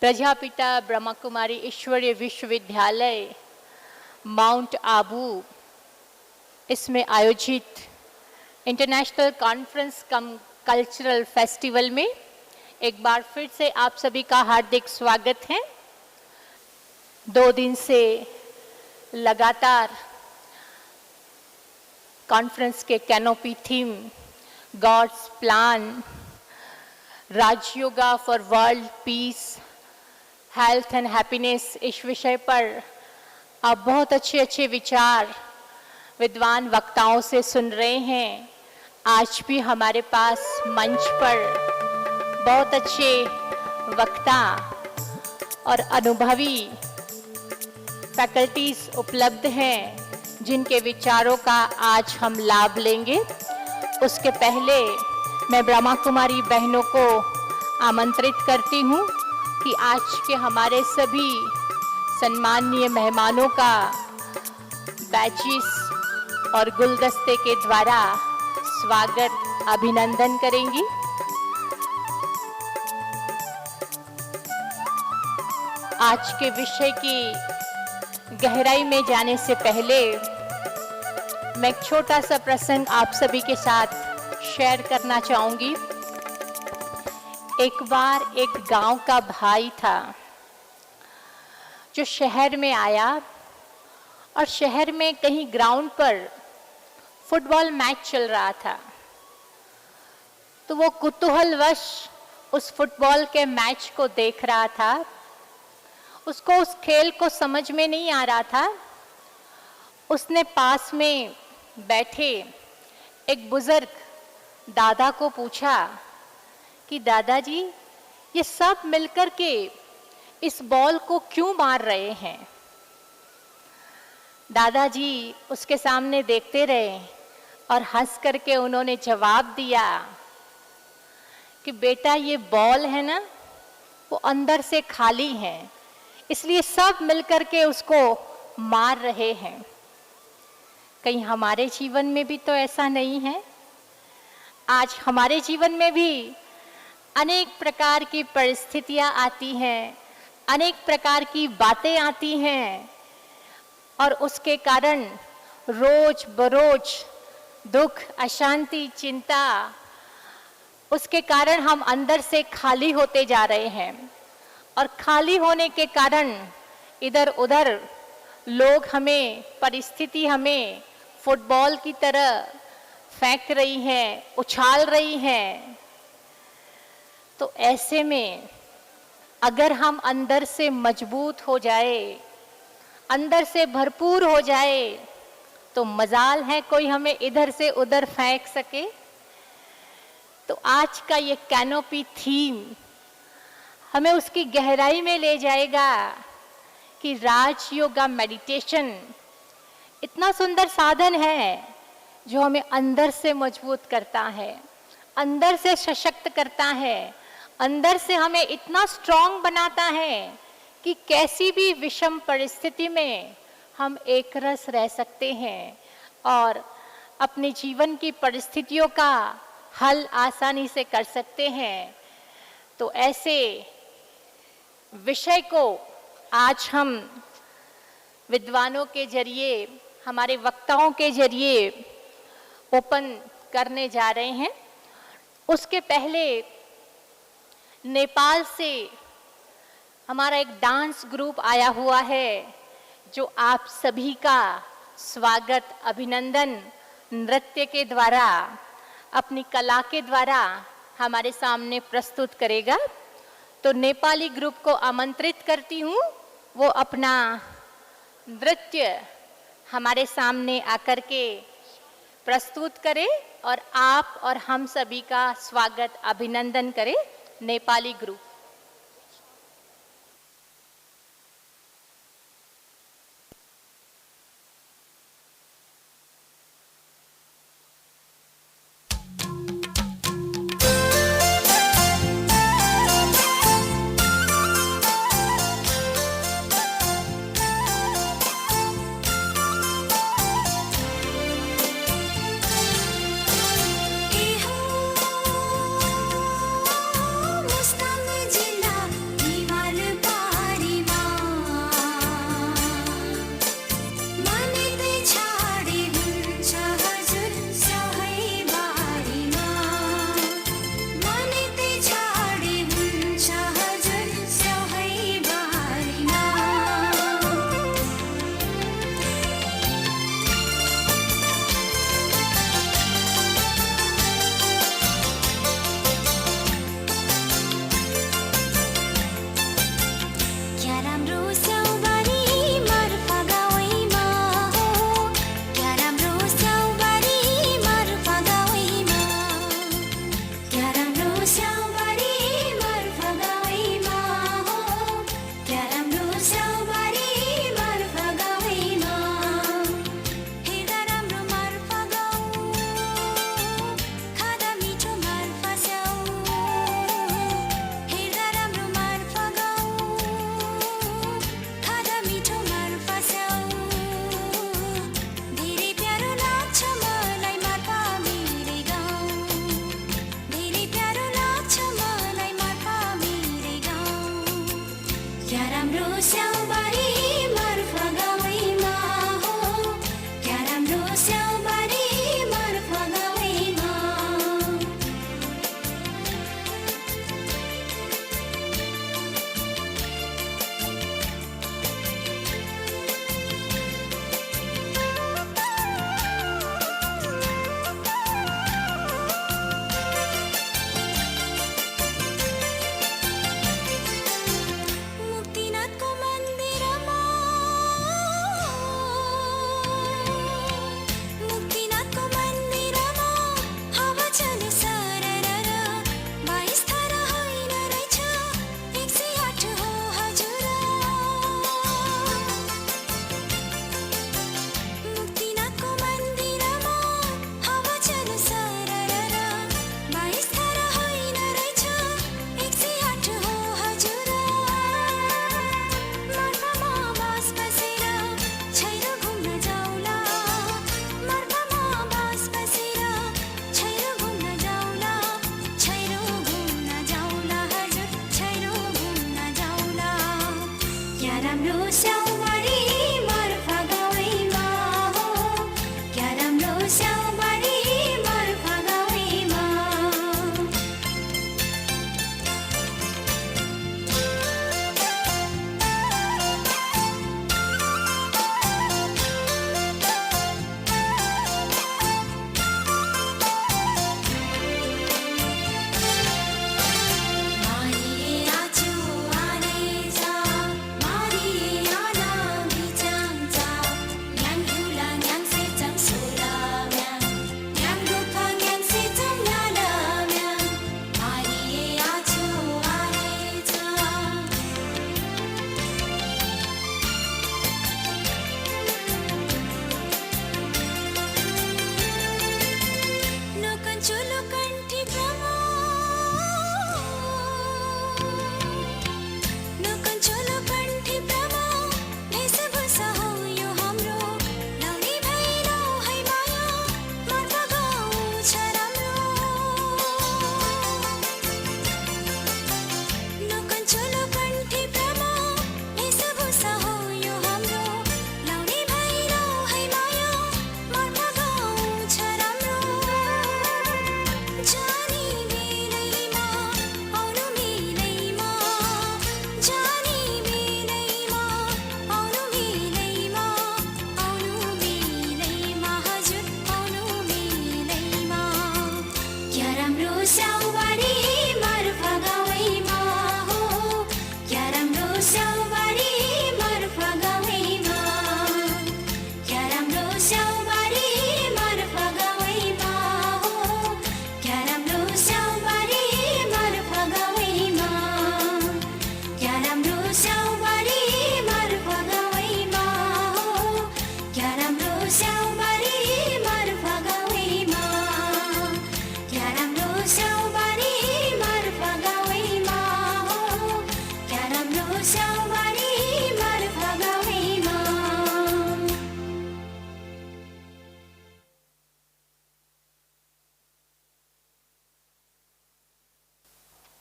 प्रजापिता ब्रह्मा कुमारी ईश्वरीय विश्वविद्यालय माउंट आबू इसमें आयोजित इंटरनेशनल कॉन्फ्रेंस कम कल्चरल फेस्टिवल में एक बार फिर से आप सभी का हार्दिक स्वागत है। 2 दिन से लगातार कॉन्फ्रेंस के canopy theme God's plan, Rajyoga for world peace, health and happiness, इस विषय पर आप बहुत अच्छे अच्छे विचार विद्वान वक्ताओं से सुन रहे हैं। आज भी हमारे पास मंच पर बहुत अच्छे वक्ता और अनुभवी फैकल्टीज उपलब्ध हैं जिनके विचारों का आज हम लाभ लेंगे। उसके पहले मैं ब्रह्मा कुमारी बहनों को आमंत्रित करती हूँ कि आज के हमारे सभी सम्माननीय मेहमानों का बैचेस और गुलदस्ते के द्वारा स्वागत अभिनंदन करेंगी। आज के विषय की गहराई में जाने से पहले मैं एक छोटा सा प्रसंग आप सभी के साथ शेयर करना चाहूंगी। एक बार एक गांव का भाई था जो शहर में आया और शहर में कहीं ग्राउंड पर फुटबॉल मैच चल रहा था। तो वो कुतूहलवश उस फुटबॉल के मैच को देख रहा था। उसको उस खेल को समझ में नहीं आ रहा था। उसने पास में बैठे एक बुजुर्ग दादा को पूछा कि दादाजी, ये सब मिलकर के इस बॉल को क्यों मार रहे हैं? दादाजी उसके सामने देखते रहे और हंस करके उन्होंने जवाब दिया कि बेटा, ये बॉल है ना, वो अंदर से खाली है, इसलिए सब मिलकर के उसको मार रहे हैं। कहीं हमारे जीवन में भी तो ऐसा नहीं है? आज हमारे जीवन में भी अनेक प्रकार की परिस्थितियां आती हैं, अनेक प्रकार की बातें आती हैं और उसके कारण रोज बरोज दुख, अशांति, चिंता, उसके कारण हम अंदर से खाली होते जा रहे हैं। और खाली होने के कारण इधर उधर लोग हमें, परिस्थिति हमें फुटबॉल की तरह फेंक रही है, उछाल रही है। तो ऐसे में अगर हम अंदर से मजबूत हो जाए, अंदर से भरपूर हो जाए, तो मजाल है कोई हमें इधर से उधर फेंक सके। तो आज का ये कैनोपी थीम हमें उसकी गहराई में ले जाएगा कि राजयोगा मेडिटेशन इतना सुंदर साधन है जो हमें अंदर से मजबूत करता है, अंदर से सशक्त करता है, अंदर से हमें इतना स्ट्रांग बनाता है कि कैसी भी विषम परिस्थिति में हम एक रस रह सकते हैं और अपने जीवन की परिस्थितियों का हल आसानी से कर सकते हैं। तो ऐसे विषय को आज हम विद्वानों के जरिए, हमारे वक्ताओं के जरिए ओपन करने जा रहे हैं। उसके पहले नेपाल से हमारा एक डांस ग्रुप आया हुआ है जो आप सभी का स्वागत, अभिनंदन नृत्य के द्वारा, अपनी कला के द्वारा हमारे सामने प्रस्तुत करेगा। तो नेपाली ग्रुप को आमंत्रित करती हूँ, वो अपना नृत्य हमारे सामने आकर के प्रस्तुत करे और आप और हम सभी का स्वागत, अभिनंदन करें। नेपाली ग्रुप।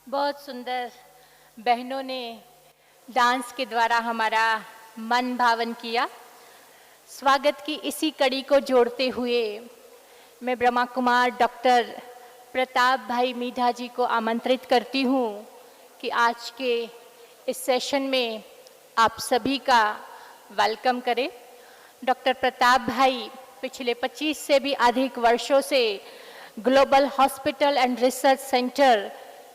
बहुत सुंदर बहनों ने डांस के द्वारा हमारा मन भावन किया। स्वागत की इसी कड़ी को जोड़ते हुए मैं ब्रह्मा कुमार डॉक्टर प्रताप भाई मीठा जी को आमंत्रित करती हूँ कि आज के इस सेशन में आप सभी का वेलकम करें। डॉक्टर प्रताप भाई पिछले 25 से भी अधिक वर्षों से global hospital and research centre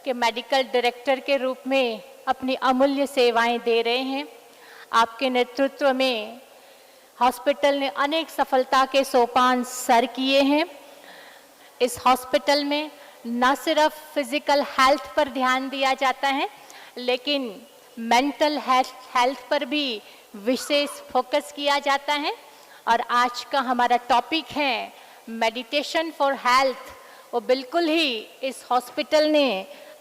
के मेडिकल डायरेक्टर के रूप में अपनी अमूल्य सेवाएं दे रहे हैं। आपके नेतृत्व में हॉस्पिटल ने अनेक सफलता के सोपान सर किए हैं। इस हॉस्पिटल में न सिर्फ फिजिकल हेल्थ पर ध्यान दिया जाता है, लेकिन मेंटल हेल्थ पर भी विशेष फोकस किया जाता है। और आज का हमारा टॉपिक है मेडिटेशन फॉर हेल्थ। वो बिल्कुल ही इस हॉस्पिटल ने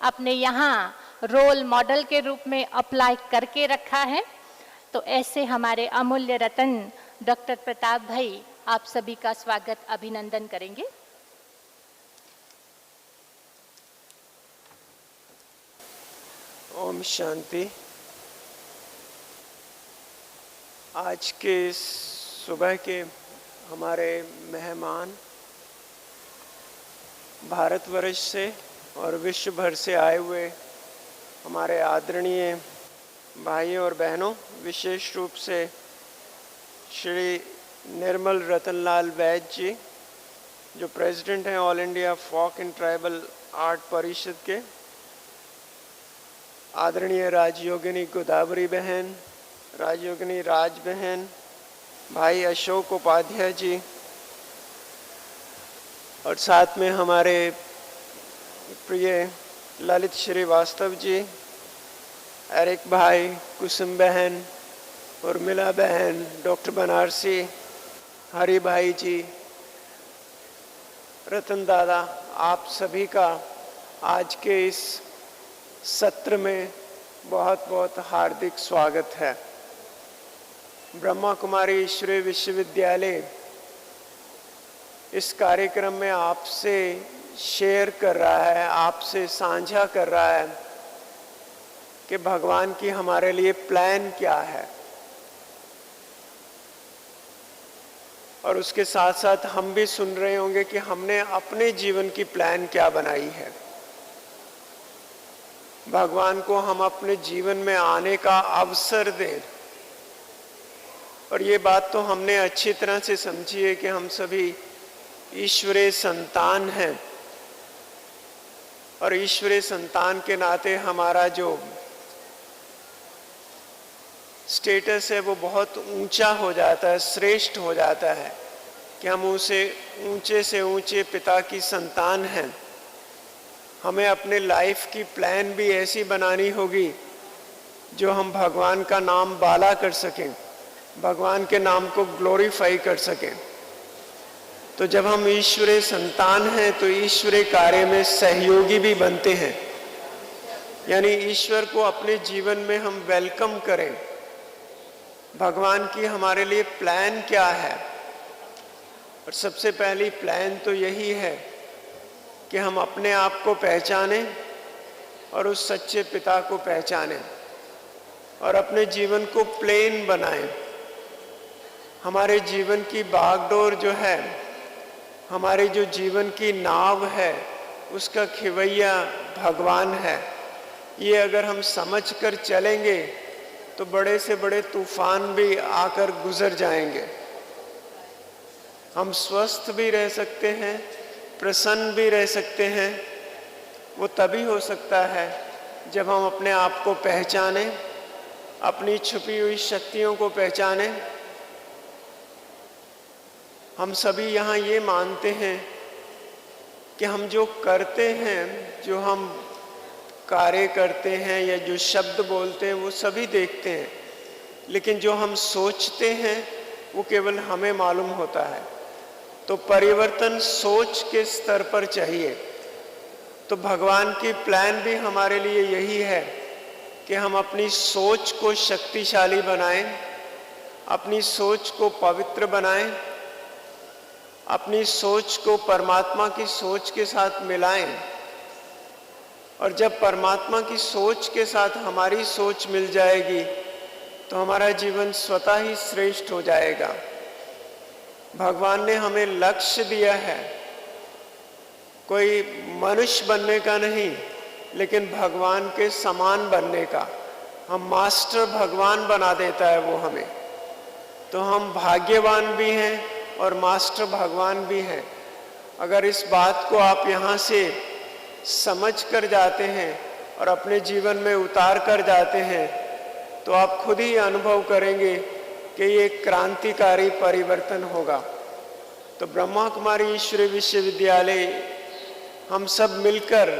अपने यहाँ रोल मॉडल के रूप में अप्लाई करके रखा है। तो ऐसे हमारे अमूल्य रतन डॉक्टर प्रताप भाई आप सभी का स्वागत अभिनंदन करेंगे। ओम शांति। आज के सुबह के हमारे मेहमान भारतवर्ष से और विश्व भर से आए हुए हमारे आदरणीय भाइयों और बहनों, विशेष रूप से श्री निर्मल रतनलाल वैद्य जी, जो प्रेसिडेंट हैं all India folk and tribal art Parishad के, आदरणीय राजयोगिनी गोदावरी बहन, राजयोगिनी राज बहन, भाई अशोक उपाध्याय जी, और साथ में हमारे प्रिय ललित श्रीवास्तव जी, एरिक भाई, कुसुम बहन, उर्मिला बहन, डॉक्टर बनारसी, हरि भाई जी, रतन दादा, आप सभी का आज के इस सत्र में बहुत बहुत हार्दिक स्वागत है। ब्रह्मा कुमारी ईश्वरीय विश्वविद्यालय इस कार्यक्रम में आपसे शेयर कर रहा है, आपसे साझा कर रहा है कि भगवान की हमारे लिए प्लान क्या है, और उसके साथ साथ हम भी सुन रहे होंगे कि हमने अपने जीवन की प्लान क्या बनाई है। भगवान को हम अपने जीवन में आने का अवसर दें, और ये बात तो हमने अच्छी तरह से समझी है कि हम सभी ईश्वरीय संतान हैं, और ईश्वरीय संतान के नाते हमारा जो स्टेटस है वो बहुत ऊंचा हो जाता है, श्रेष्ठ हो जाता है कि हम उसे ऊंचे से ऊंचे पिता की संतान हैं। हमें अपने लाइफ की प्लान भी ऐसी बनानी होगी जो हम भगवान का नाम बाला कर सकें, भगवान के नाम को ग्लोरीफाई कर सकें। तो जब हम ईश्वरीय संतान हैं तो ईश्वरीय कार्य में सहयोगी भी बनते हैं, यानी ईश्वर को अपने जीवन में हम वेलकम करें। भगवान की हमारे लिए प्लान क्या है, और सबसे पहली प्लान तो यही है कि हम अपने आप को पहचानें और उस सच्चे पिता को पहचानें और अपने जीवन को प्लेन बनाएं। हमारे जीवन की बागडोर जो है, हमारे जो जीवन की नाव है, उसका खिवैया भगवान है। ये अगर हम समझकर चलेंगे तो बड़े से बड़े तूफान भी आकर गुजर जाएंगे। हम स्वस्थ भी रह सकते हैं, प्रसन्न भी रह सकते हैं। वो तभी हो सकता है जब हम अपने आप को पहचानें, अपनी छुपी हुई शक्तियों को पहचानें। हम सभी यहाँ ये मानते हैं कि हम जो करते हैं, जो हम कार्य करते हैं या जो शब्द बोलते हैं, वो सभी देखते हैं, लेकिन जो हम सोचते हैं वो केवल हमें मालूम होता है। तो परिवर्तन सोच के स्तर पर चाहिए। तो भगवान की प्लान भी हमारे लिए यही है कि हम अपनी सोच को शक्तिशाली बनाएं, अपनी सोच को पवित्र बनाएं, अपनी सोच को परमात्मा की सोच के साथ मिलाएं। और जब परमात्मा की सोच के साथ हमारी सोच मिल जाएगी तो हमारा जीवन स्वतः ही श्रेष्ठ हो जाएगा। भगवान ने हमें लक्ष्य दिया है, कोई मनुष्य बनने का नहीं, लेकिन भगवान के समान बनने का। हम मास्टर भगवान बना देता है वो हमें। तो हम भाग्यवान भी हैं और मास्टर भगवान भी हैं। अगर इस बात को आप यहाँ से समझ कर जाते हैं और अपने जीवन में उतार कर जाते हैं तो आप खुद ही अनुभव करेंगे कि ये क्रांतिकारी परिवर्तन होगा। तो ब्रह्मा कुमारी ईश्वरीय विश्वविद्यालय हम सब मिलकर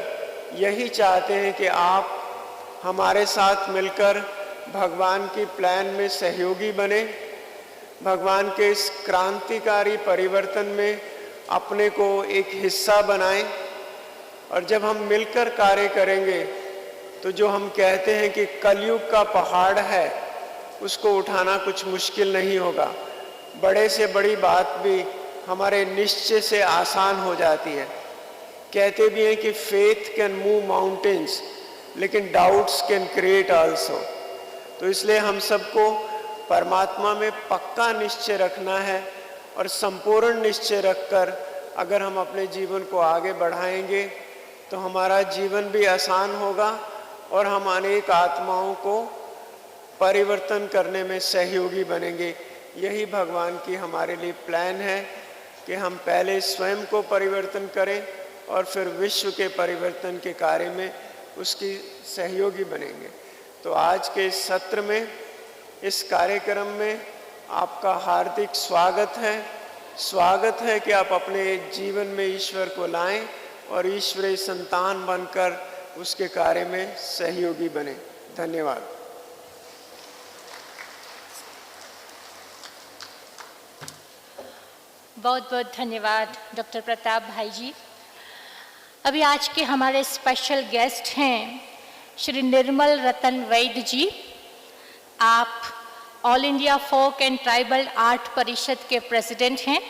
यही चाहते हैं कि आप हमारे साथ मिलकर भगवान की प्लान में सहयोगी बने, भगवान के इस क्रांतिकारी परिवर्तन में अपने को एक हिस्सा बनाएं। और जब हम मिलकर कार्य करेंगे तो जो हम कहते हैं कि कलयुग का पहाड़ है, उसको उठाना कुछ मुश्किल नहीं होगा। बड़े से बड़ी बात भी हमारे निश्चय से आसान हो जाती है। कहते भी हैं कि फेथ कैन मूव माउंटेन्स, लेकिन डाउट्स कैन क्रिएट आल्सो। तो इसलिए हम सबको परमात्मा में पक्का निश्चय रखना है और संपूर्ण निश्चय रखकर अगर हम अपने जीवन को आगे बढ़ाएंगे तो हमारा जीवन भी आसान होगा और हम अनेक आत्माओं को परिवर्तन करने में सहयोगी बनेंगे। यही भगवान की हमारे लिए प्लान है कि हम पहले स्वयं को परिवर्तन करें और फिर विश्व के परिवर्तन के कार्य में उसकी सहयोगी बनेंगे। तो आज के इस सत्र में, इस कार्यक्रम में आपका हार्दिक स्वागत है। स्वागत है कि आप अपने जीवन में ईश्वर को लाएं और ईश्वरीय संतान बनकर उसके कार्य में सहयोगी बने। धन्यवाद। बहुत बहुत धन्यवाद डॉक्टर प्रताप भाई जी। अभी आज के हमारे स्पेशल गेस्ट हैं श्री निर्मल रतन वैद्य जी। आप all India folk and tribal art Parishad के प्रेसिडेंट हैं,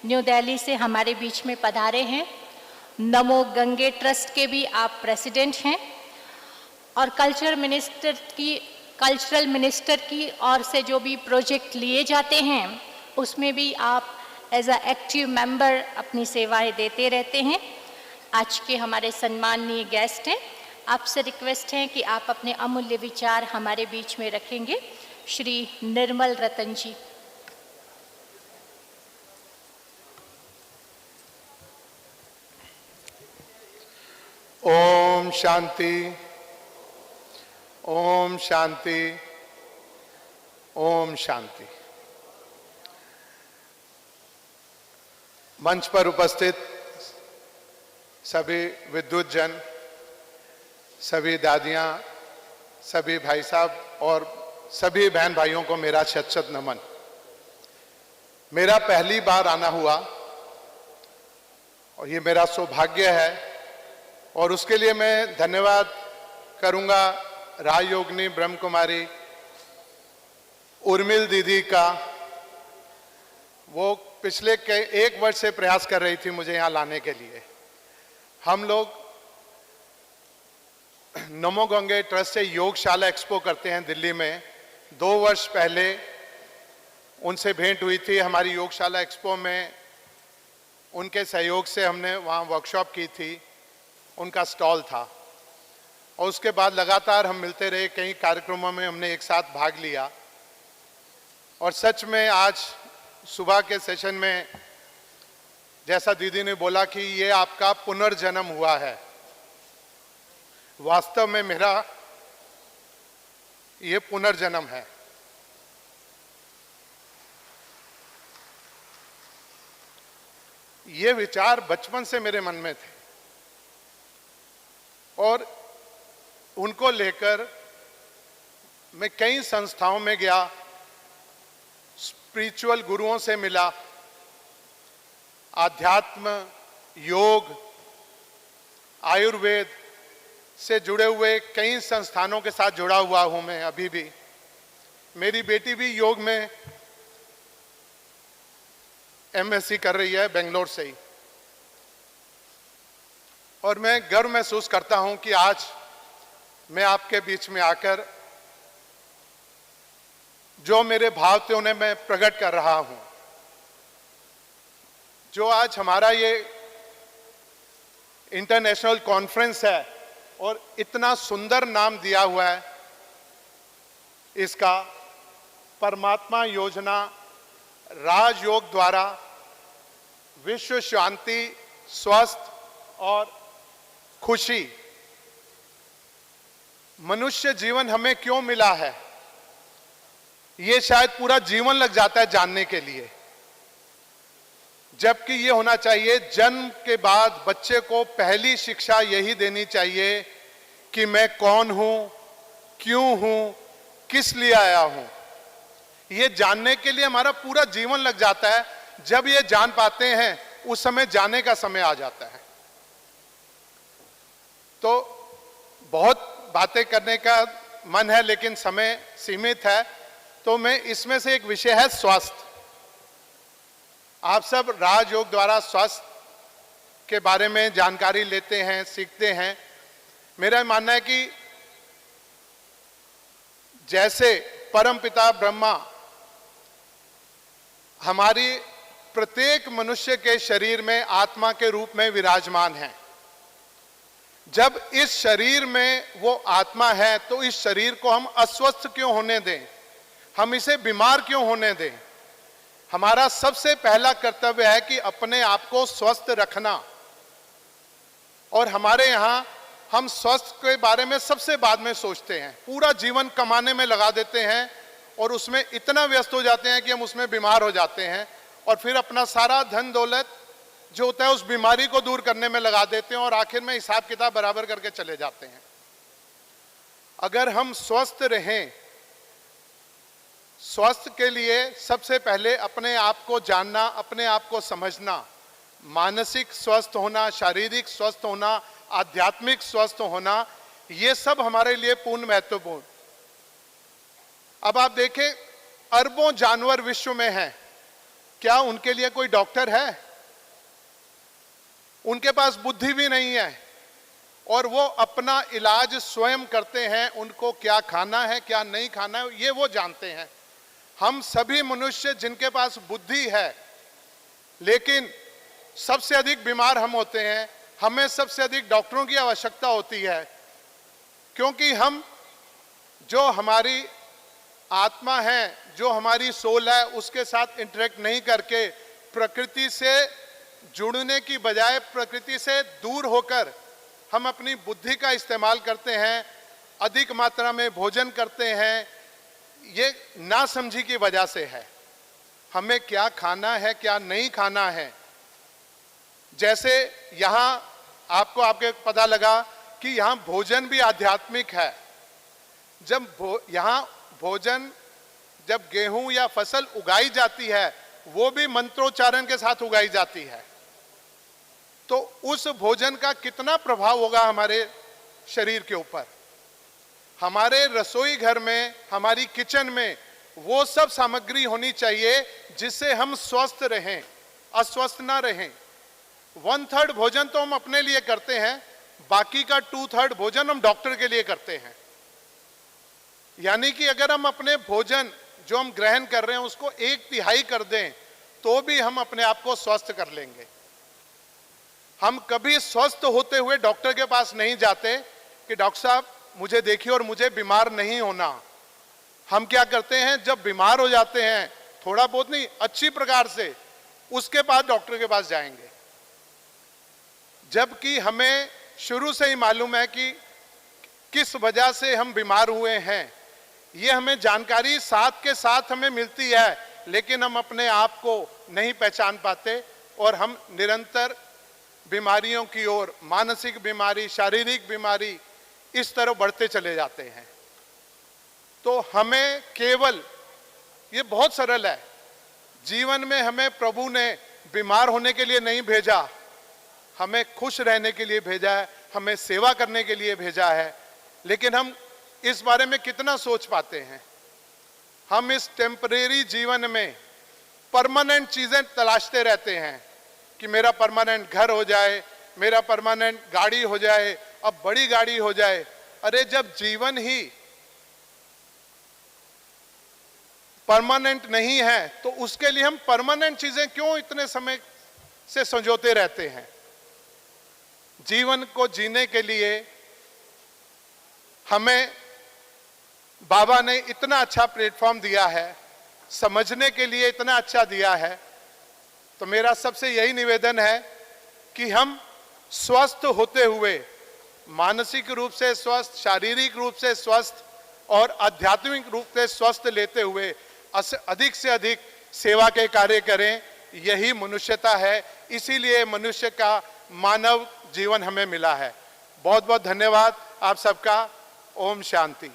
न्यू दिल्ली से हमारे बीच में पधारे हैं। नमो गंगे ट्रस्ट के भी आप प्रेसिडेंट हैं और कल्चरल मिनिस्टर की ओर से जो भी प्रोजेक्ट लिए जाते हैं उसमें भी आप एज अ एक्टिव मेंबर अपनी सेवाएं देते रहते हैं। आज के हमारे सम्माननीय गेस्ट हैं, आपसे रिक्वेस्ट है कि आप अपने अमूल्य विचार हमारे बीच में रखेंगे। श्री निर्मल रतन जी। ओम शांति, ओम शांति, ओम शांति। मंच पर उपस्थित सभी विद्युत जन, सभी दादियां, सभी भाई साहब और सभी बहन भाइयों को मेरा शत शत नमन। मेरा पहली बार आना हुआ और ये मेरा सौभाग्य है और उसके लिए मैं धन्यवाद करूंगा राजयोगिनी ब्रह्म कुमारी उर्मिल दीदी का। वो पिछले एक वर्ष से प्रयास कर रही थी मुझे यहाँ लाने के लिए। हम लोग नमो गंगे ट्रस्ट से योगशाला एक्सपो करते हैं दिल्ली में। 2 वर्ष पहले उनसे भेंट हुई थी हमारी योगशाला एक्सपो में। उनके सहयोग से हमने वहाँ वर्कशॉप की थी, उनका स्टॉल था और उसके बाद लगातार हम मिलते रहे। कई कार्यक्रमों में हमने एक साथ भाग लिया और सच में आज सुबह के सेशन में जैसा दीदी ने बोला कि ये आपका पुनर्जन्म हुआ है, वास्तव में मेरा ये पुनर्जन्म है। ये विचार बचपन से मेरे मन में थे और उनको लेकर मैं कई संस्थाओं में गया, स्पिरिचुअल गुरुओं से मिला, आध्यात्म, योग, आयुर्वेद से जुड़े हुए कई संस्थानों के साथ जुड़ा हुआ हूं मैं अभी भी। मेरी बेटी भी योग में एमएससी कर रही है बेंगलोर से ही और मैं गर्व महसूस करता हूं कि आज मैं आपके बीच में आकर जो मेरे भाव थे उन्हें मैं प्रकट कर रहा हूं। जो आज हमारा ये इंटरनेशनल कॉन्फ्रेंस है और इतना सुंदर नाम दिया हुआ है इसका, परमात्मा योजना राजयोग द्वारा विश्व शांति, स्वस्थ और खुशी। मनुष्य जीवन हमें क्यों मिला है, ये शायद पूरा जीवन लग जाता है जानने के लिए, जबकि ये होना चाहिए जन्म के बाद बच्चे को पहली शिक्षा यही देनी चाहिए कि मैं कौन हूं, क्यों हूं, किस लिए आया हूं। ये जानने के लिए हमारा पूरा जीवन लग जाता है। जब ये जान पाते हैं उस समय जाने का समय आ जाता है। तो बहुत बातें करने का मन है लेकिन समय सीमित है, तो मैं इसमें से एक विषय है स्वास्थ्य। आप सब राजयोग द्वारा स्वास्थ्य के बारे में जानकारी लेते हैं, सीखते हैं। मेरा मानना है कि जैसे परमपिता ब्रह्मा हमारी प्रत्येक मनुष्य के शरीर में आत्मा के रूप में विराजमान है। जब इस शरीर में वो आत्मा है तो इस शरीर को हम अस्वस्थ क्यों होने दें, हम इसे बीमार क्यों होने दें? हमारा सबसे पहला कर्तव्य है कि अपने आप को स्वस्थ रखना। और हमारे यहाँ हम स्वस्थ के बारे में सबसे बाद में सोचते हैं, पूरा जीवन कमाने में लगा देते हैं और उसमें इतना व्यस्त हो जाते हैं कि हम उसमें बीमार हो जाते हैं और फिर अपना सारा धन दौलत जो होता है उस बीमारी को दूर करने में लगा देते हैं और आखिर में हिसाब किताब बराबर करके चले जाते हैं। अगर हम स्वस्थ रहें, स्वस्थ के लिए सबसे पहले अपने आप को जानना, अपने आप को समझना, मानसिक स्वस्थ होना, शारीरिक स्वस्थ होना, आध्यात्मिक स्वस्थ होना, ये सब हमारे लिए पूर्ण महत्वपूर्ण। अब आप देखें, अरबों जानवर विश्व में हैं, क्या उनके लिए कोई डॉक्टर है? उनके पास बुद्धि भी नहीं है और वो अपना इलाज स्वयं करते हैं। उनको क्या खाना है, क्या नहीं खाना है, ये वो जानते हैं। हम सभी मनुष्य जिनके पास बुद्धि है, लेकिन सबसे अधिक बीमार हम होते हैं, हमें सबसे अधिक डॉक्टरों की आवश्यकता होती है, क्योंकि हम जो हमारी आत्मा है, जो हमारी सोल है, उसके साथ इंटरेक्ट नहीं करके प्रकृति से जुड़ने की बजाय प्रकृति से दूर होकर हम अपनी बुद्धि का इस्तेमाल करते हैं, अधिक मात्रा में भोजन करते हैं। ये नासमझी की वजह से है। हमें क्या खाना है, क्या नहीं खाना है। जैसे यहाँ आपको आपके पता लगा कि यहाँ भोजन भी आध्यात्मिक है। जब यहाँ भोजन, जब गेहूं या फसल उगाई जाती है, वो भी मंत्रोच्चारण के साथ उगाई जाती है, तो उस भोजन का कितना प्रभाव होगा हमारे शरीर के ऊपर। हमारे रसोई घर में, हमारी किचन में वो सब सामग्री होनी चाहिए जिससे हम स्वस्थ रहें, अस्वस्थ ना रहें। 1/3 भोजन तो हम अपने लिए करते हैं, बाकी का 2/3 भोजन हम डॉक्टर के लिए करते हैं। यानी कि अगर हम अपने भोजन जो हम ग्रहण कर रहे हैं उसको 1/3 कर दें तो भी हम अपने आप को स्वस्थ कर लेंगे। हम कभी स्वस्थ होते हुए डॉक्टर के पास नहीं जाते कि डॉक्टर साहब मुझे देखिए और मुझे बीमार नहीं होना। हम क्या करते हैं, जब बीमार हो जाते हैं, थोड़ा बहुत नहीं, अच्छी प्रकार से, उसके बाद डॉक्टर के पास जाएंगे। जबकि हमें शुरू से ही मालूम है कि किस वजह से हम बीमार हुए हैं। ये हमें जानकारी साथ के साथ हमें मिलती है, लेकिन हम अपने आप को नहीं पहचान पाते और हम निरंतर बीमारियों की ओर, मानसिक बीमारी, शारीरिक बीमारी, इस तरह बढ़ते चले जाते हैं। तो हमें केवल, ये बहुत सरल है, जीवन में हमें प्रभु ने बीमार होने के लिए नहीं भेजा, हमें खुश रहने के लिए भेजा है, हमें सेवा करने के लिए भेजा है। लेकिन हम इस बारे में कितना सोच पाते हैं? हम इस टेम्परेरी जीवन में परमानेंट चीजें तलाशते रहते हैं कि मेरा परमानेंट घर हो जाए, मेरा परमानेंट गाड़ी हो जाए, अब बड़ी गाड़ी हो जाए। अरे जब जीवन ही परमानेंट नहीं है तो उसके लिए हम परमानेंट चीजें क्यों इतने समय से संजोते रहते हैं? जीवन को जीने के लिए हमें बाबा ने इतना अच्छा प्लेटफॉर्म दिया है, समझने के लिए इतना अच्छा दिया है। तो मेरा सबसे यही निवेदन है कि हम स्वस्थ होते हुए, मानसिक रूप से स्वस्थ, शारीरिक रूप से स्वस्थ और आध्यात्मिक रूप से स्वस्थ लेते हुए अधिक से अधिक सेवा के कार्य करें। यही मनुष्यता है, इसीलिए मनुष्य का मानव जीवन हमें मिला है। बहुत बहुत धन्यवाद आप सबका। ओम शांति।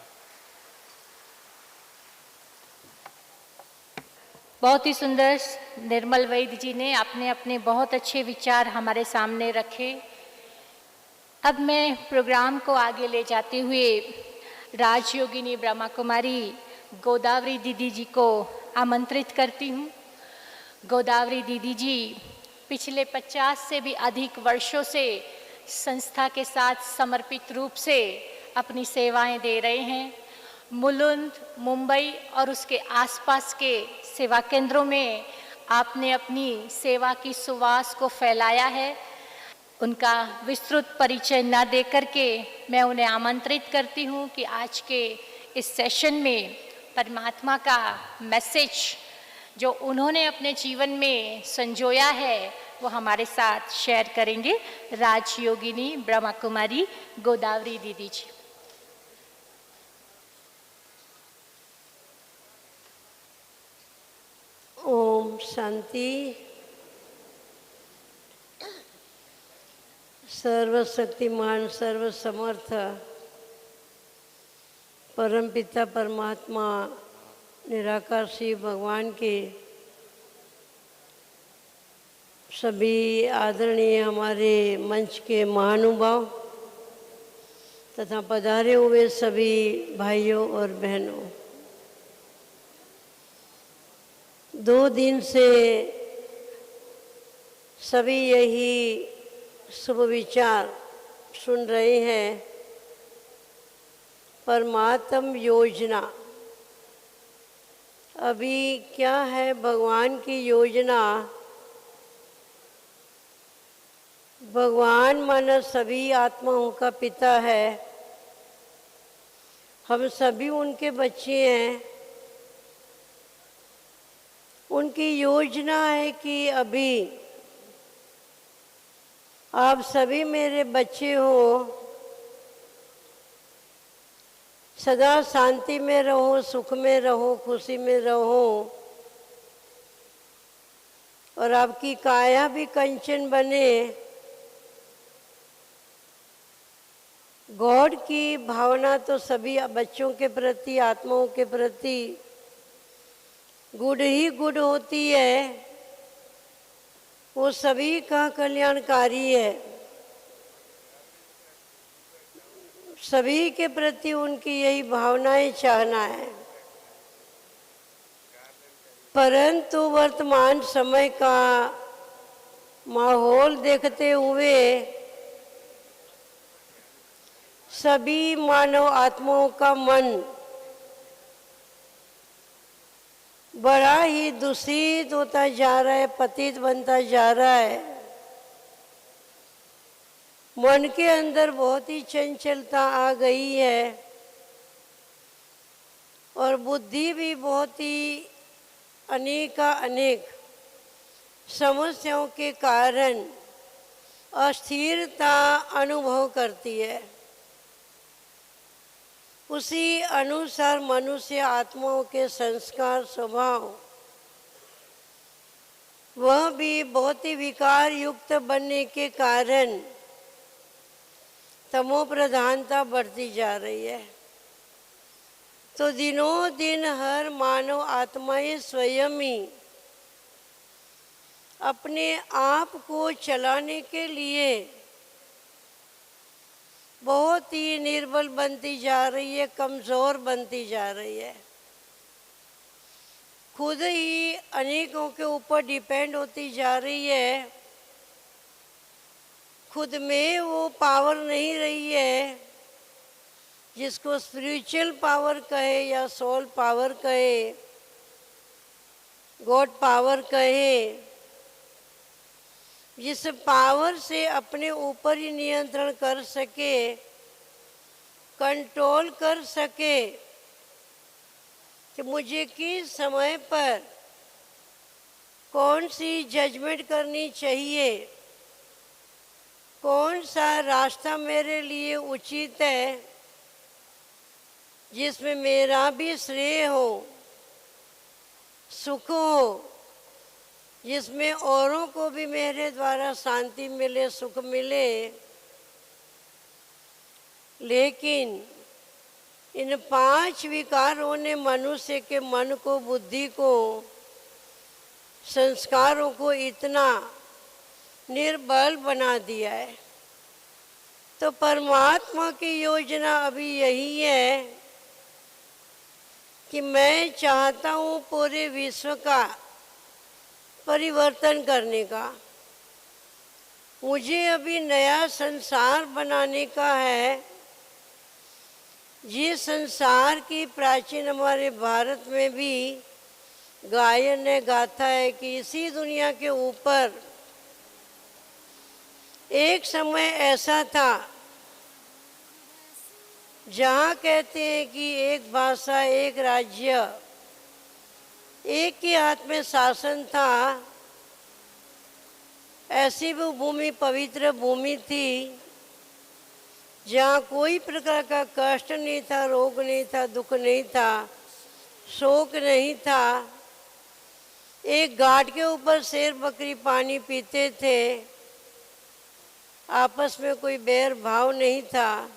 बहुत ही सुंदर निर्मल वैद्य जी ने अपने अपने बहुत अच्छे विचार हमारे सामने रखे। अब मैं प्रोग्राम को आगे ले जाते हुए राजयोगिनी ब्रह्मा कुमारी गोदावरी दीदी जी को आमंत्रित करती हूँ। गोदावरी दीदी जी पिछले 50 से भी अधिक वर्षों से संस्था के साथ समर्पित रूप से अपनी सेवाएं दे रहे हैं मुलुंड, मुंबई और उसके आसपास के सेवा केंद्रों में आपने अपनी सेवा की सुवास को फैलाया है। उनका विस्तृत परिचय न दे करके मैं उन्हें आमंत्रित करती हूँ कि आज के इस सेशन में परमात्मा का मैसेज जो उन्होंने अपने जीवन में संजोया है वो हमारे साथ शेयर करेंगे राजयोगिनी ब्रह्मा कुमारी गोदावरी दीदी जी। ओम शांति। सर्वशक्तिमान सर्वसमर्थ परमपिता परमात्मा निराकार श्री भगवान के सभी आदरणीय हमारे मंच के महानुभाव तथा पधारे हुए सभी भाइयों और बहनों, 2 दिन से सभी यही शुभ विचार सुन रहे हैं। परमात्म योजना, अभी क्या है भगवान की योजना? भगवान माना सभी आत्माओं का पिता है, हम सभी उनके बच्चे हैं। उनकी योजना है कि अभी आप सभी मेरे बच्चे हो, सदा शांति में रहो, सुख में रहो, खुशी में रहो और आपकी काया भी कंचन बने। गॉड की भावना तो सभी बच्चों के प्रति, आत्माओं के प्रति गुड ही गुड होती है, वो सभी का कल्याणकारी है। सभी के प्रति उनकी यही भावनाएं चाहना है। परंतु वर्तमान समय का माहौल देखते हुए सभी मानव आत्माओं का मन बड़ा ही दूषित होता जा रहा है, पतित बनता जा रहा है। मन के अंदर बहुत ही चंचलता आ गई है और बुद्धि भी बहुत ही अनेक समस्याओं के कारण अस्थिरता अनुभव करती है। उसी अनुसार मनुष्य आत्माओं के संस्कार, स्वभाव वह भी बहुत ही विकार युक्त बनने के कारण तमो प्रधानता बढ़ती जा रही है। तो दिनों दिन हर मानव आत्माएं स्वयं ही अपने आप को चलाने के लिए बहुत ही निर्बल बनती जा रही है, कमज़ोर बनती जा रही है। खुद ही अनेकों के ऊपर डिपेंड होती जा रही है। खुद में वो पावर नहीं रही है जिसको स्पिरिचुअल पावर कहे या सोल पावर कहे, गॉड पावर कहे, जिस पावर से अपने ऊपर ही नियंत्रण कर सके, कंट्रोल कर सके कि मुझे किस समय पर कौन सी जजमेंट करनी चाहिए, कौन सा रास्ता मेरे लिए उचित है जिसमें मेरा भी श्रेय हो, सुख हो, जिसमें औरों को भी मेरे द्वारा शांति मिले, सुख मिले। लेकिन इन 5 विकारों ने मनुष्य के मन को, बुद्धि को, संस्कारों को इतना निर्बल बना दिया है। तो परमात्मा की योजना अभी यही है कि मैं चाहता हूँ पूरे विश्व का परिवर्तन करने का। मुझे अभी नया संसार बनाने का है जिस संसार की प्राचीन हमारे भारत में भी गायन ने गाथा है कि इसी दुनिया के ऊपर एक समय ऐसा था जहाँ कहते हैं कि एक भाषा, एक राज्य, एक ही हाथ में शासन था। ऐसी वो भूमि पवित्र भूमि थी जहाँ कोई प्रकार का कष्ट नहीं था, रोग नहीं था, दुख नहीं था, शोक नहीं था। एक घाट के ऊपर शेर बकरी पानी पीते थे, आपस में कोई बैर भाव नहीं था।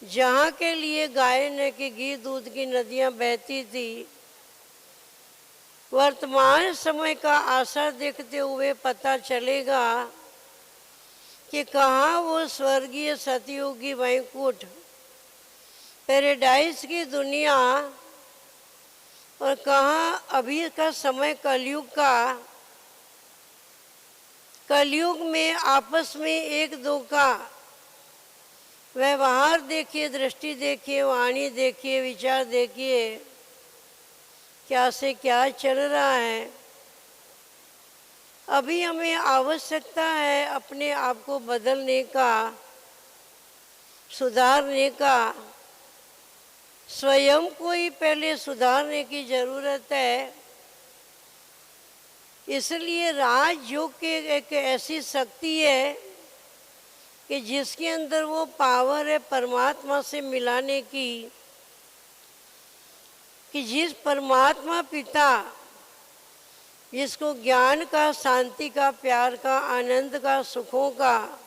जहाँ के लिए गाय ने की घी दूध की नदियाँ बहती थी। वर्तमान समय का आशा देखते हुए पता चलेगा कि कहाँ वो स्वर्गीय सतयुगी वैकुंठ पैराडाइज की दुनिया और कहाँ अभी का समय कलयुग का। कलयुग में आपस में एक दो का व्यवहार देखिए, दृष्टि देखिए, वाणी देखिए, विचार देखिए, क्या से क्या चल रहा है। अभी हमें आवश्यकता है अपने आप को बदलने का, सुधारने का। स्वयं को ही पहले सुधारने की जरूरत है। इसलिए राजयोग की एक ऐसी शक्ति है कि जिसके अंदर वो पावर है परमात्मा से मिलाने की, कि जिस परमात्मा पिता जिसको ज्ञान का, शांति का, प्यार का, आनंद का, सुखों का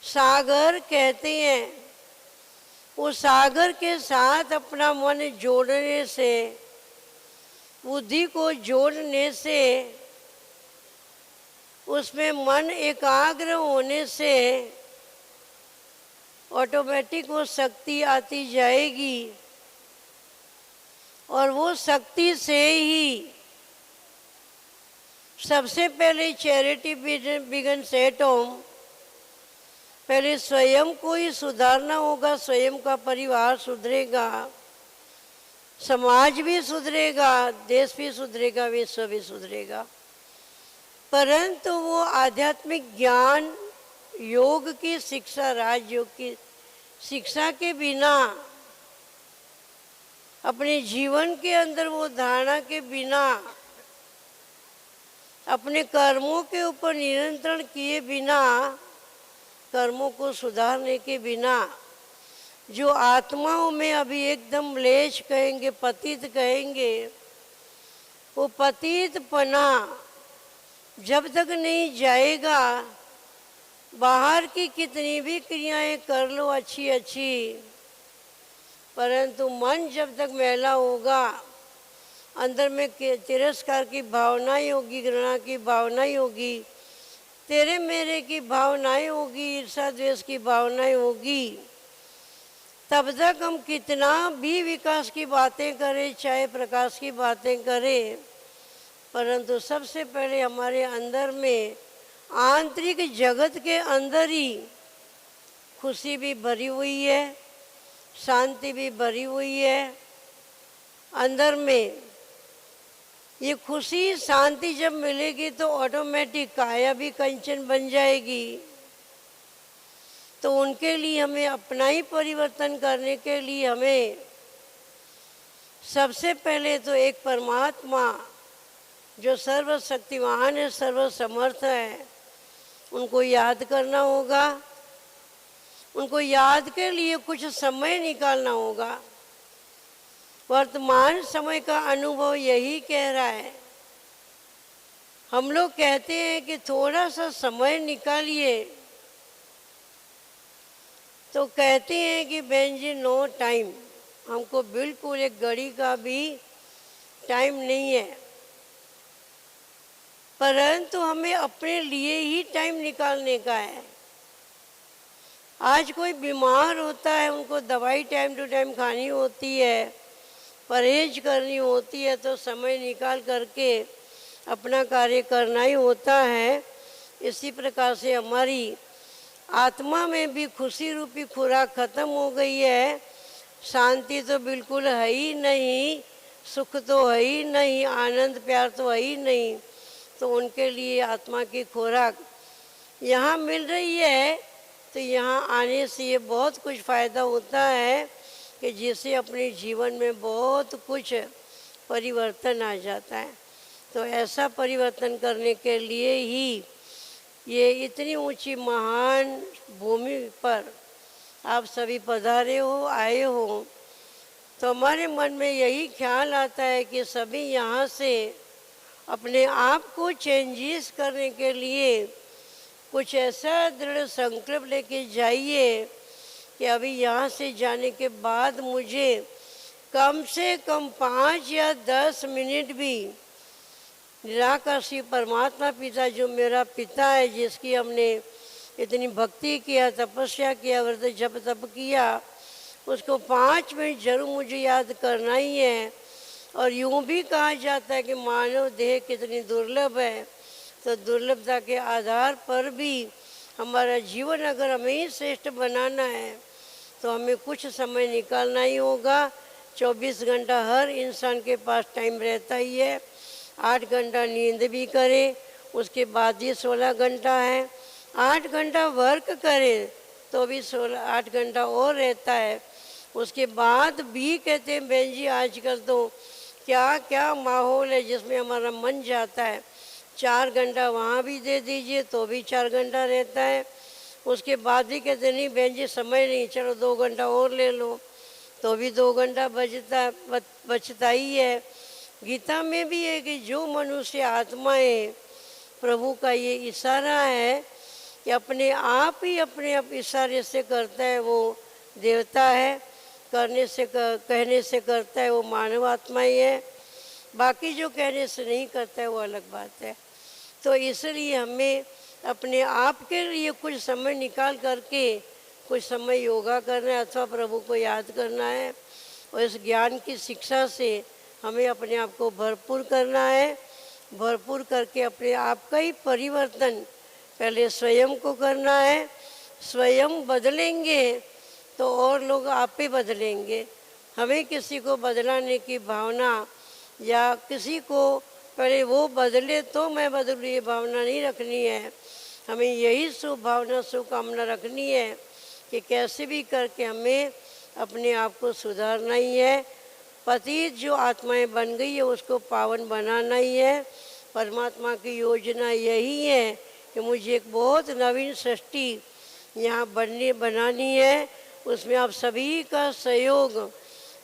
सागर कहते हैं, उस सागर के साथ अपना मन जोड़ने से, बुद्धि को जोड़ने से, उसमें मन एकाग्र होने से ऑटोमेटिक वो शक्ति आती जाएगी। और वो शक्ति से ही सबसे पहले चैरिटी बिगिन्स एट होम। पहले स्वयं को ही सुधारना होगा, स्वयं का परिवार सुधरेगा, समाज भी सुधरेगा, देश भी सुधरेगा, विश्व भी सुधरेगा। परंतु वो आध्यात्मिक ज्ञान, योग की शिक्षा, राजयोग की शिक्षा के बिना, अपने जीवन के अंदर वो धारणा के बिना, अपने कर्मों के ऊपर नियंत्रण किए बिना, कर्मों को सुधारने के बिना, जो आत्माओं में अभी एकदम म्लेच्छ कहेंगे, पतित कहेंगे, वो पतितपना जब तक नहीं जाएगा, बाहर की कितनी भी क्रियाएं कर लो अच्छी अच्छी, परंतु मन जब तक मैला होगा, अंदर में तिरस्कार की भावनाएं होगी, घृणा की भावनाएं होगी, तेरे मेरे की भावनाएं होगी, ईर्षा द्वेष की भावनाएं होगी, तब तक हम कितना भी विकास की बातें करें, चाहे प्रकाश की बातें करें, परंतु सबसे पहले हमारे अंदर में, आंतरिक जगत के अंदर ही खुशी भी भरी हुई है, शांति भी भरी हुई है। अंदर में ये खुशी शांति जब मिलेगी तो ऑटोमेटिक काया भी कंचन बन जाएगी। तो उनके लिए हमें अपना ही परिवर्तन करने के लिए हमें सबसे पहले तो एक परमात्मा जो सर्वशक्तिमान है, सर्वसमर्थ है, उनको याद करना होगा। उनको याद के लिए कुछ समय निकालना होगा। वर्तमान समय का अनुभव यही कह रहा है। हम लोग कहते हैं कि थोड़ा सा समय निकालिए, तो कहते हैं कि बहन जी नो टाइम, हमको बिल्कुल एक घड़ी का भी टाइम नहीं है। परंतु हमें अपने लिए ही टाइम निकालने का है। आज कोई बीमार होता है, उनको दवाई टाइम टू टाइम खानी होती है, परहेज करनी होती है, तो समय निकाल करके अपना कार्य करना ही होता है। इसी प्रकार से हमारी आत्मा में भी खुशी रूपी खुराक खत्म हो गई है। शांति तो बिल्कुल है ही नहीं, सुख तो है ही नहीं, आनंद प्यार तो है ही नहीं। तो उनके लिए आत्मा की खुराक यहाँ मिल रही है, तो यहाँ आने से ये बहुत कुछ फ़ायदा होता है कि जिससे अपने जीवन में बहुत कुछ परिवर्तन आ जाता है। तो ऐसा परिवर्तन करने के लिए ही ये इतनी ऊंची महान भूमि पर आप सभी पधारे हो, आए हो। तो हमारे मन में यही ख्याल आता है कि सभी यहाँ से अपने आप को चेंजेस करने के लिए कुछ ऐसा दृढ़ संकल्प लेके जाइए कि अभी यहाँ से जाने के बाद मुझे कम से कम 5 या 10 मिनट भी निराकाशी परमात्मा पिता जो मेरा पिता है, जिसकी हमने इतनी भक्ति किया, तपस्या किया, व्रत जप तप किया, उसको 5 मिनट जरूर मुझे याद करना ही है। और यूँ भी कहा जाता है कि मानव देह कितनी दुर्लभ है, तो दुर्लभता के आधार पर भी हमारा जीवन अगर हमें ही श्रेष्ठ बनाना है तो हमें कुछ समय निकालना ही होगा। 24 घंटा हर इंसान के पास टाइम रहता ही है। 8 घंटा नींद भी करे, उसके बाद ही 16 घंटा है। 8 घंटा वर्क करे तो भी 8 घंटा और रहता है। उसके बाद भी कहते हैं बहन जी आजकल तो क्या क्या माहौल है जिसमें हमारा मन जाता है। 4 घंटा वहाँ भी दे दीजिए तो भी 4 घंटा रहता है। उसके बाद भी कहते नहीं बहन जी समय नहीं, चलो 2 घंटा और ले लो, तो भी 2 घंटा बचता ही है। गीता में भी है कि जो मनुष्य आत्माएं प्रभु का ये इशारा है कि अपने आप ही अपने आप इशारे से करता है वो देवता है, कहने से करता है वो मानव आत्मा ही है, बाकी जो कहने से नहीं करता है वो अलग बात है। तो इसलिए हमें अपने आप के लिए कुछ समय निकाल करके कुछ समय योगा करना है अथवा प्रभु को याद करना है, और इस ज्ञान की शिक्षा से हमें अपने आप को भरपूर करना है। भरपूर करके अपने आप का ही परिवर्तन पहले स्वयं को करना है। स्वयं बदलेंगे तो और लोग आप ही बदलेंगे। हमें किसी को बदलाने की भावना या किसी को पहले वो बदले तो मैं बदलूँ ये भावना नहीं रखनी है। हमें यही शुभ भावना शुभकामना रखनी है कि कैसे भी करके हमें अपने आप को सुधारना ही है। पतित जो आत्माएं बन गई है उसको पावन बनाना ही है। परमात्मा की योजना यही है कि मुझे एक बहुत नवीन सृष्टि यहाँ बनानी है, उसमें आप सभी का सहयोग,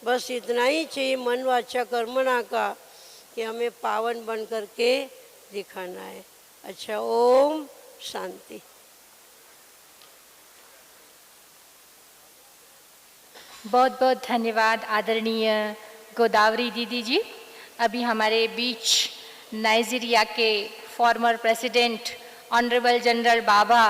बस इतना ही चाहिए मन वाचा कर्मणा का, कि हमें पावन बन करके दिखाना है। अच्छा, ओम शांति। बहुत बहुत धन्यवाद आदरणीय गोदावरी दीदी जी। अभी हमारे बीच नाइजीरिया के फॉर्मर प्रेसिडेंट ऑनरेबल जनरल बाबा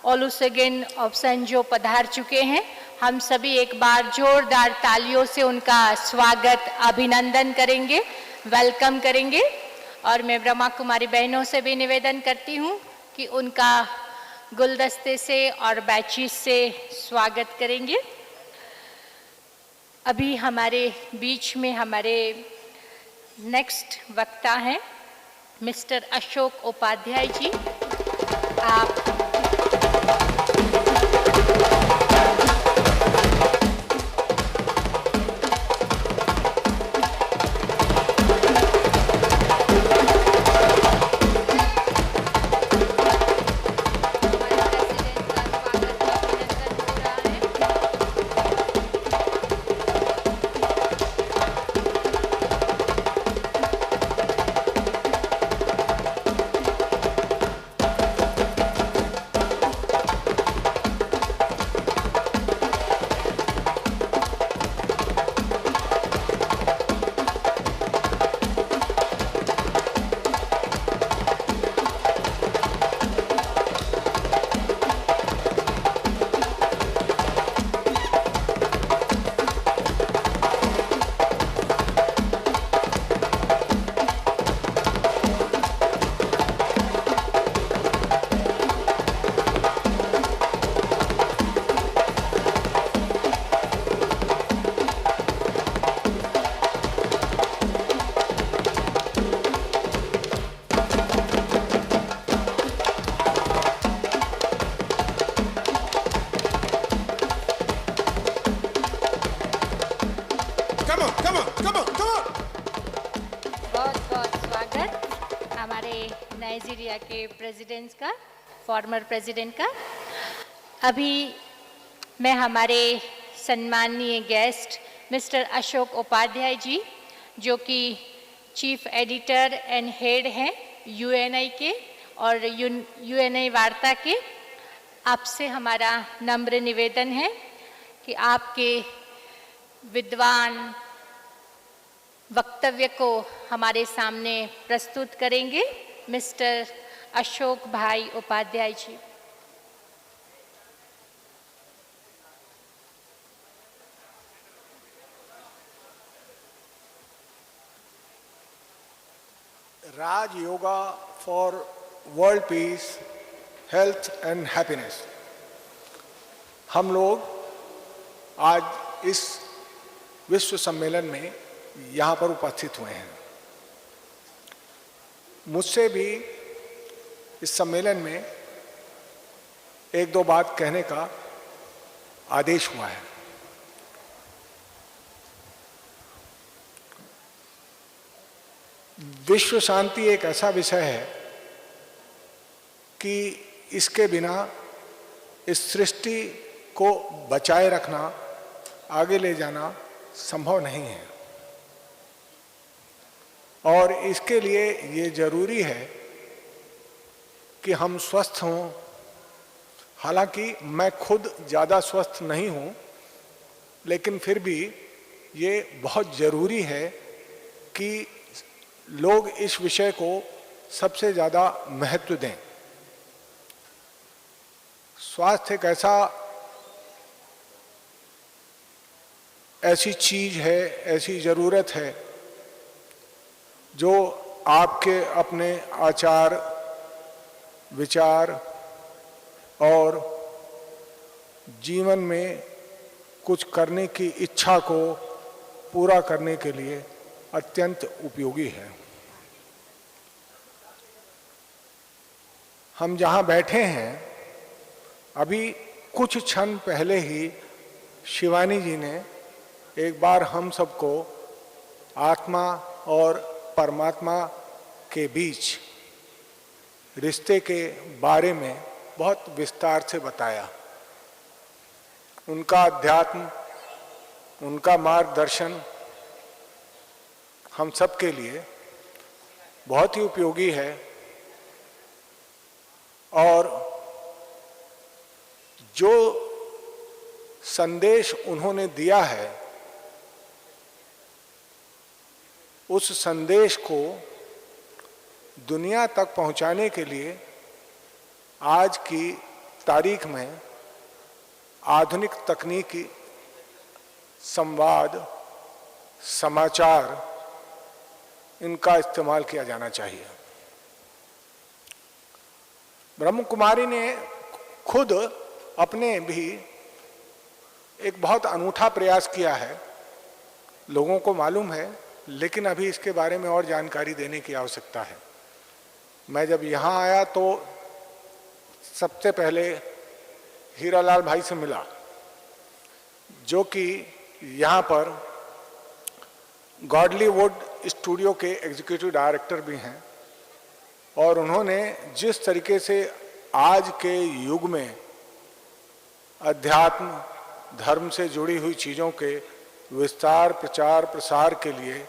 ओलुसेगन ओबाsanjo पधार चुके हैं। हम सभी एक बार जोरदार तालियों से उनका स्वागत अभिनंदन करेंगे, वेलकम करेंगे। और मैं ब्रह्मा कुमारी बहनों से भी निवेदन करती हूँ कि उनका गुलदस्ते से और बैचीज से स्वागत करेंगे। अभी हमारे बीच में हमारे नेक्स्ट वक्ता हैं मिस्टर अशोक उपाध्याय जी। आप नाइजीरिया के प्रेसिडेंट का, फॉर्मर प्रेसिडेंट का। अभी मैं हमारे सम्माननीय गेस्ट मिस्टर अशोक उपाध्याय जी, जो कि चीफ एडिटर एंड हेड हैं यूएनआई के और यूएनआई वार्ता के, आपसे हमारा नम्र निवेदन है कि आपके विद्वान वक्तव्य को हमारे सामने प्रस्तुत करेंगे मिस्टर अशोक भाई Upadhyay ji. Raj yoga for world peace, health and happiness. हम लोग आज इस विश्व सम्मेलन में यहाँ पर उपस्थित हुए हैं। मुझसे भी इस सम्मेलन में एक दो बात कहने का आदेश हुआ है। विश्व शांति एक ऐसा विषय है कि इसके बिना इस सृष्टि को बचाए रखना, आगे ले जाना संभव नहीं है। और इसके लिए ये जरूरी है कि हम स्वस्थ हों। हालांकि मैं खुद ज़्यादा स्वस्थ नहीं हूँ, लेकिन फिर भी ये बहुत ज़रूरी है कि लोग इस विषय को सबसे ज़्यादा महत्व दें। स्वास्थ्य एक ऐसी चीज है, ऐसी ज़रूरत है जो आपके अपने आचार, विचार और जीवन में कुछ करने की इच्छा को पूरा करने के लिए अत्यंत उपयोगी है। हम जहाँ बैठे हैं, अभी कुछ क्षण पहले ही शिवानी जी ने एक बार हम सबको आत्मा और परमात्मा के बीच रिश्ते के बारे में बहुत विस्तार से बताया। उनका अध्यात्म, उनका मार्गदर्शन हम सब के लिए बहुत ही उपयोगी है। और जो संदेश उन्होंने दिया है, उस संदेश को दुनिया तक पहुंचाने के लिए आज की तारीख में आधुनिक तकनीकी, संवाद, समाचार, इनका इस्तेमाल किया जाना चाहिए। ब्रह्म कुमारी ने खुद अपने भी एक बहुत अनूठा प्रयास किया है। लोगों को मालूम है, लेकिन अभी इसके बारे में और जानकारी देने की आवश्यकता है। मैं जब यहाँ आया तो सबसे पहले हीरालाल भाई से मिला, जो कि यहाँ पर गॉडलीवुड स्टूडियो के एग्जीक्यूटिव डायरेक्टर भी हैं। और उन्होंने जिस तरीके से आज के युग में अध्यात्म, धर्म से जुड़ी हुई चीज़ों के विस्तार, प्रचार, प्रसार के लिए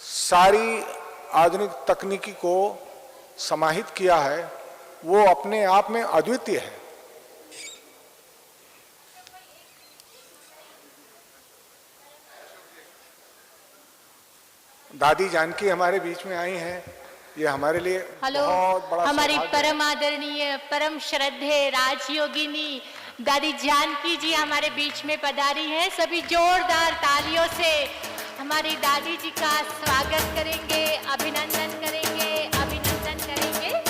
सारी आधुनिक तकनीकी को समाहित किया है, वो अपने आप में अद्वितीय है। दादी जानकी हमारे बीच में आई हैं। ये हमारे लिए बहुत बड़ा हमारी सौभाग्य है। परम आदरणीय, परम श्रद्धेय राजयोगिनी दादी जानकी जी हमारे बीच में पधारी हैं। सभी जोरदार तालियों से हमारी दादी जी का स्वागत करेंगे, अभिनंदन करेंगे, अभिनंदन करेंगे।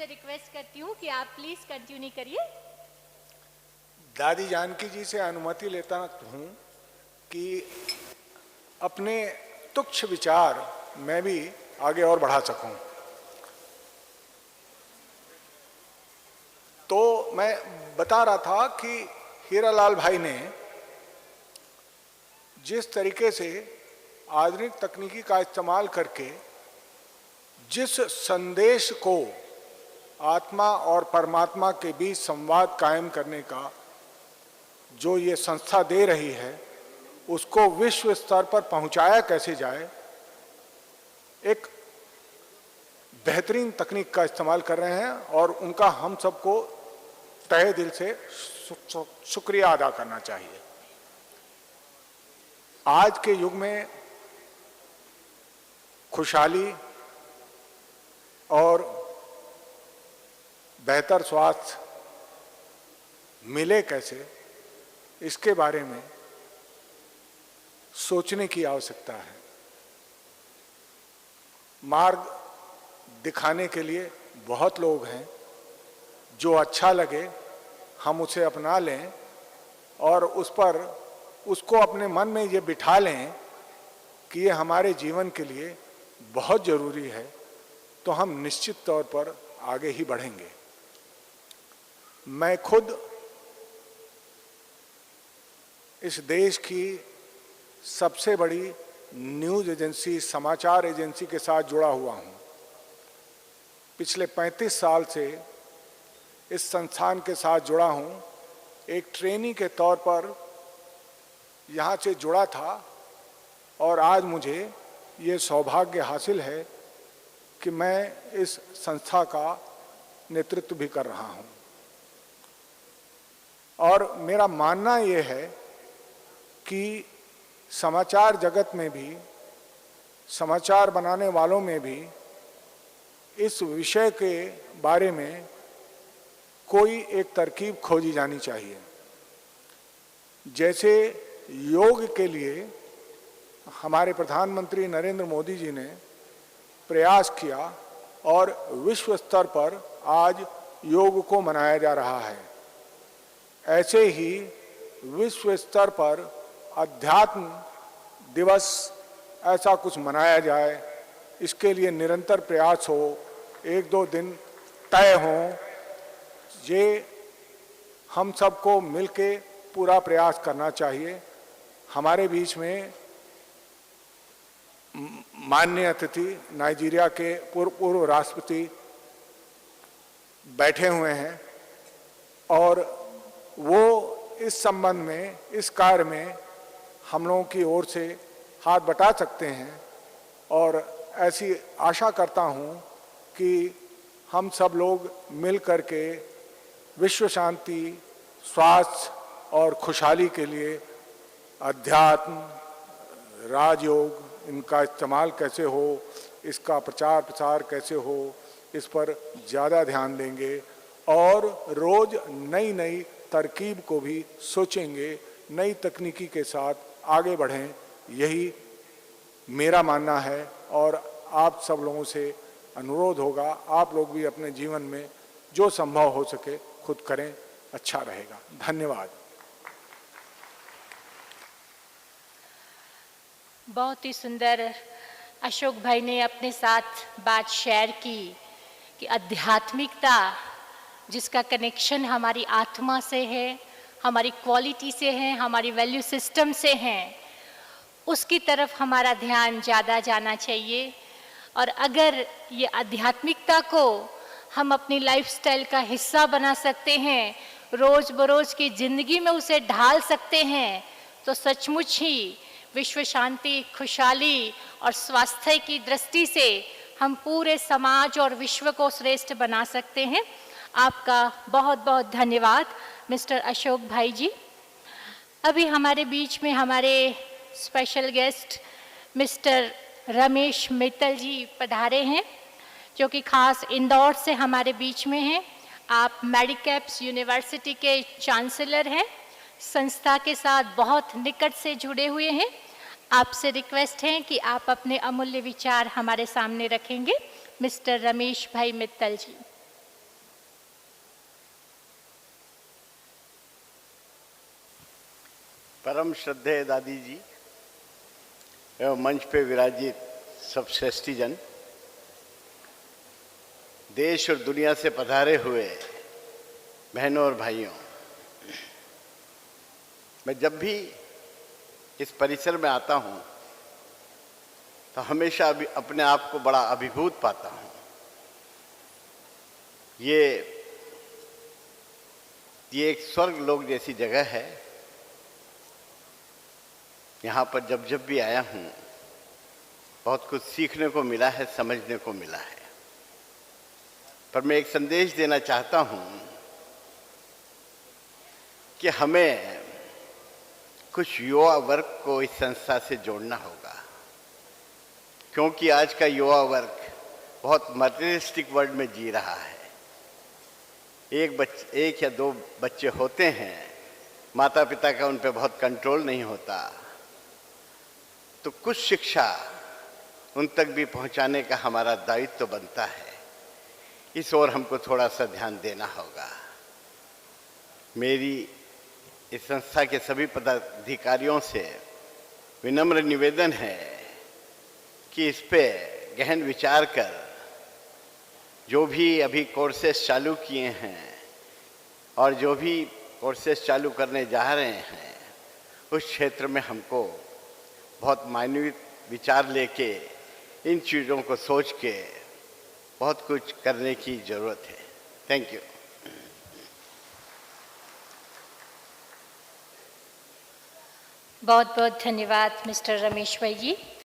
आपसे रिक्वेस्ट करती हूँ कि आप प्लीज कंटिन्यू करिए। दादी जानकी जी से अनुमति लेता हूँ कि अपने तुच्छ विचार मैं भी आगे और बढ़ा सकूं। तो मैं बता रहा था कि हीरालाल भाई ने जिस तरीके से आधुनिक तकनीकी का इस्तेमाल करके जिस संदेश को आत्मा और परमात्मा के बीच संवाद कायम करने का जो ये संस्था दे रही है, उसको विश्व स्तर पर पहुंचाया कैसे जाए, एक बेहतरीन तकनीक का इस्तेमाल कर रहे हैं और उनका हम सबको तहे दिल से शुक्रिया अदा करना चाहिए। आज के युग में खुशहाली और बेहतर स्वास्थ्य मिले कैसे, इसके बारे में सोचने की आवश्यकता है। मार्ग दिखाने के लिए बहुत लोग हैं, जो अच्छा लगे हम उसे अपना लें और उसको अपने मन में ये बिठा लें कि ये हमारे जीवन के लिए बहुत जरूरी है, तो हम निश्चित तौर पर आगे ही बढ़ेंगे। मैं खुद इस देश की सबसे बड़ी न्यूज़ एजेंसी, समाचार एजेंसी के साथ जुड़ा हुआ हूँ। पिछले 35 साल से इस संस्थान के साथ जुड़ा हूँ। एक ट्रेनी के तौर पर यहाँ से जुड़ा था और आज मुझे ये सौभाग्य हासिल है कि मैं इस संस्था का नेतृत्व भी कर रहा हूँ। और मेरा मानना ये है कि समाचार जगत में भी, समाचार बनाने वालों में भी इस विषय के बारे में कोई एक तरकीब खोजी जानी चाहिए। जैसे योग के लिए हमारे प्रधानमंत्री नरेंद्र मोदी जी ने प्रयास किया और विश्व स्तर पर आज योग को मनाया जा रहा है, ऐसे ही विश्व स्तर पर अध्यात्म दिवस ऐसा कुछ मनाया जाए। इसके लिए निरंतर प्रयास हो, 1-2 दिन तय हों। ये हम सबको मिलके पूरा प्रयास करना चाहिए। हमारे बीच में माननीय अतिथि नाइजीरिया के पूर्व राष्ट्रपति बैठे हुए हैं और वो इस संबंध में, इस कार्य में हम लोगों की ओर से हाथ बटा सकते हैं और ऐसी आशा करता हूँ कि हम सब लोग मिल कर के विश्व शांति, स्वास्थ्य और खुशहाली के लिए अध्यात्म, राजयोग, इनका इस्तेमाल कैसे हो, इसका प्रचार प्रसार कैसे हो, इस पर ज़्यादा ध्यान देंगे और रोज़ नई नई तरकीब को भी सोचेंगे, नई तकनीकी के साथ आगे बढ़ें। यही मेरा मानना है और आप सब लोगों से अनुरोध होगा, आप लोग भी अपने जीवन में जो संभव हो सके खुद करें, अच्छा रहेगा। धन्यवाद। बहुत ही सुंदर अशोक भाई ने अपने साथ बात शेयर की कि आध्यात्मिकता जिसका कनेक्शन हमारी आत्मा से है, हमारी क्वालिटी से है, हमारी वैल्यू सिस्टम से है, उसकी तरफ हमारा ध्यान ज़्यादा जाना चाहिए। और अगर ये आध्यात्मिकता को हम अपनी लाइफस्टाइल का हिस्सा बना सकते हैं, रोज़ बरोज़ की ज़िंदगी में उसे ढाल सकते हैं, तो सचमुच ही विश्व शांति, खुशहाली और स्वास्थ्य की दृष्टि से हम पूरे समाज और विश्व को श्रेष्ठ बना सकते हैं। आपका बहुत बहुत धन्यवाद मिस्टर अशोक भाई जी। अभी हमारे बीच में हमारे special guest Mr Ramesh Mittal ji पधारे हैं, जो कि खास इंदौर से हमारे बीच में हैं। आप मेडिकैप्स यूनिवर्सिटी के चांसलर हैं, संस्था के साथ बहुत निकट से जुड़े हुए हैं। आपसे रिक्वेस्ट है कि आप अपने अमूल्य विचार हमारे सामने रखेंगे। मिस्टर रमेश भाई मित्तल जी। परम श्रद्धेय दादी जी एवं मंच पे विराजित सब श्रेष्ठीजन, देश और दुनिया से पधारे हुए बहनों और भाइयों, मैं जब भी इस परिसर में आता हूं तो हमेशा अपने आप को बड़ा अभिभूत पाता हूं। ये एक स्वर्ग लोक जैसी जगह है। यहाँ पर जब भी आया हूँ बहुत कुछ सीखने को मिला है, समझने को मिला है। पर मैं एक संदेश देना चाहता हूँ कि हमें कुछ युवा वर्ग को इस संस्था से जोड़ना होगा, क्योंकि आज का युवा वर्ग बहुत मटेरियलिस्टिक वर्ल्ड में जी रहा है। एक या दो बच्चे होते हैं, माता पिता का उन पर बहुत कंट्रोल नहीं होता, तो कुछ शिक्षा उन तक भी पहुंचाने का हमारा दायित्व तो बनता है। इस ओर हमको थोड़ा सा ध्यान देना होगा। मेरी इस संस्था के सभी पदाधिकारियों से विनम्र निवेदन है कि इस पे गहन विचार कर जो भी अभी कोर्सेस चालू किए हैं और जो भी कोर्सेस चालू करने जा रहे हैं, उस क्षेत्र में हमको बहुत मानवीय विचार लेके इन चीज़ों को सोच के बहुत कुछ करने की ज़रूरत है। Thank you. बहुत बहुत धन्यवाद मिस्टर रमेश्वर जी।